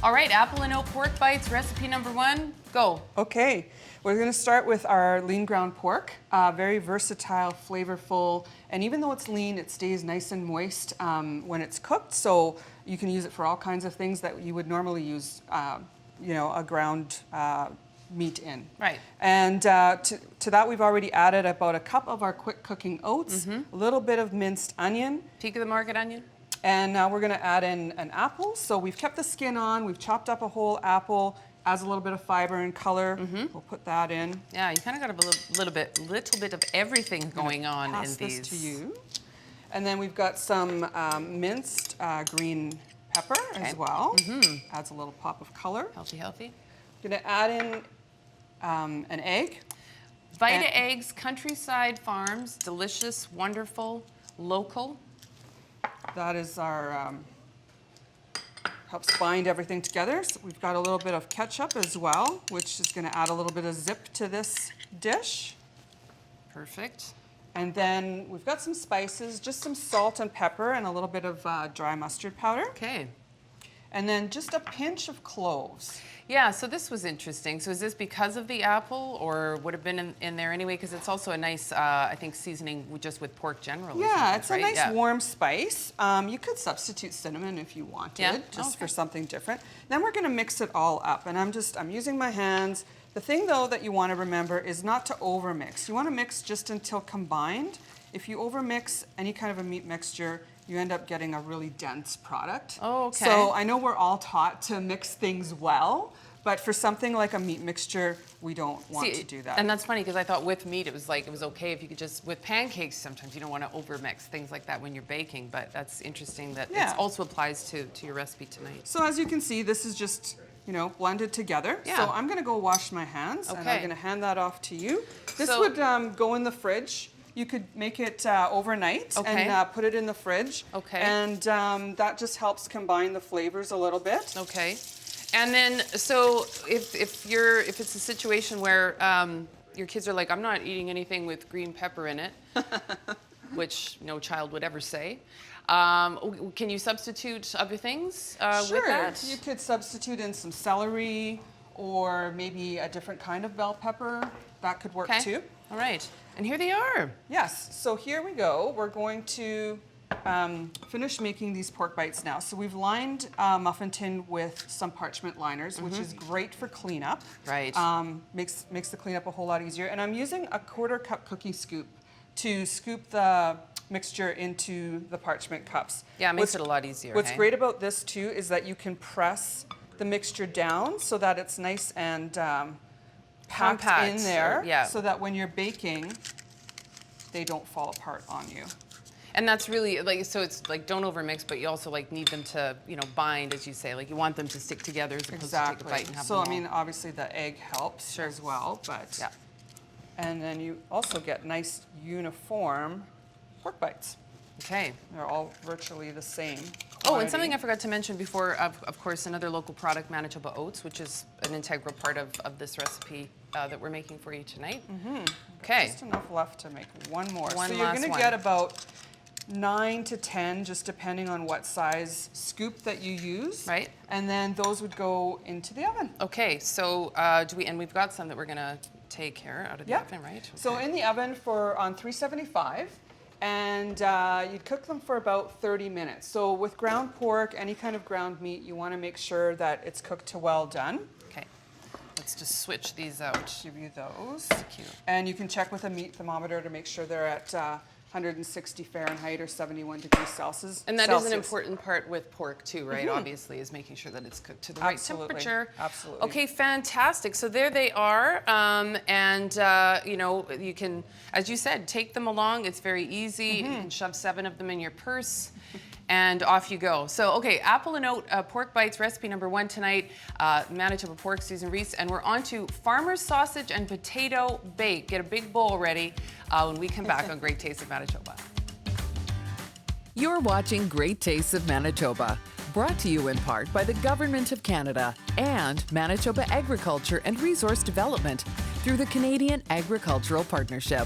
All right, apple and oat pork bites, recipe number 1, go. Okay, we're going to start with our lean ground pork. Very versatile, flavorful, and even though it's lean, it stays nice and moist when it's cooked. So you can use it for all kinds of things that you would normally use, a ground meat in. Right. And to that, we've already added about a cup of our quick cooking oats, a little bit of minced onion. Peak of the market onion. And now we're going to add in an apple. So we've kept the skin on, we've chopped up a whole apple, adds a little bit of fiber and color. We'll put that in. Yeah, you kind of got a little bit of everything going on in these. Pass this to you. And then we've got some minced green pepper as well. Adds a little pop of color. Healthy, healthy. Going to add in an egg. Vita eggs, Countryside Farms, delicious, wonderful, local. That is our, helps bind everything together. So we've got a little bit of ketchup as well, which is going to add a little bit of zip to this dish. Perfect. And then we've got some spices, just some salt and pepper and a little bit of dry mustard powder. Okay. And then just a pinch of cloves. Yeah, so this was interesting. So is this because of the apple, or would have been in there anyway? Because it's also a nice, I think, seasoning just with pork generally. Yeah, it's right? a nice warm spice. You could substitute cinnamon if you wanted, just for something different. Then we're going to mix it all up, and I'm using my hands. The thing, though, that you want to remember is not to overmix. You want to mix just until combined. If you overmix any kind of a meat mixture, you end up getting a really dense product. Oh, okay. So I know we're all taught to mix things well, but for something like a meat mixture, we don't want to do that. And that's funny because I thought with meat it was okay if you could just, with pancakes sometimes you don't want to overmix things like that when you're baking, but that's interesting that it also applies to your recipe tonight. So as you can see, this is just, blended together. Yeah. So I'm gonna go wash my hands and I'm gonna hand that off to you. This would go in the fridge. You could make it overnight and put it in the fridge. Okay. And that just helps combine the flavors a little bit. Okay. And then, so if it's a situation where your kids are like, I'm not eating anything with green pepper in it, which no child would ever say, can you substitute other things with that? You could substitute in some celery or maybe a different kind of bell pepper. That could work too. All right. And here they are. Yes, so here we go. We're going to finish making these pork bites now. So we've lined a muffin tin with some parchment liners, which is great for cleanup. Right. Makes the cleanup a whole lot easier. And I'm using a 1/4 cup cookie scoop to scoop the mixture into the parchment cups. Yeah, it makes it a lot easier. What's great about this too is that you can press the mixture down so that it's nice and packed in there, so that when you're baking, they don't fall apart on you. And that's really so it's don't overmix, but you also need them to bind, as you say. You want them to stick together as opposed to take a bite and have them all. I mean, obviously the egg helps as well, but and then you also get nice uniform pork bites. Okay. They're all virtually the same quantity. Oh, and something I forgot to mention before, of course, another local product, Manitoba oats, which is an integral part of this recipe that we're making for you tonight. Okay. Just enough left to make one more. So you're going to get about 9 to 10, just depending on what size scoop that you use. Right. And then those would go into the oven. Okay, so and we've got some that we're going to take here out of the oven, right? Okay. So in the oven on 375. And you'd cook them for about 30 minutes. So with ground pork, any kind of ground meat, you want to make sure that it's cooked to well done. Okay, let's just switch these out. Give you those. Cute. And you can check with a meat thermometer to make sure they're at 160 Fahrenheit or 71 degrees Celsius. And that is an important part with pork too, right? Obviously, is making sure that it's cooked to the right temperature. Absolutely. Okay, fantastic. So there they are, and you can, as you said, take them along. It's very easy. You can shove 7 of them in your purse. And off you go. So, okay, apple and oat pork bites, recipe number 1 tonight, Manitoba pork, Susan Reese, and we're on to farmer's sausage and potato bake. Get a big bowl ready when we come back on Great Taste of Manitoba. You're watching Great Tastes of Manitoba, brought to you in part by the Government of Canada and Manitoba Agriculture and Resource Development through the Canadian Agricultural Partnership.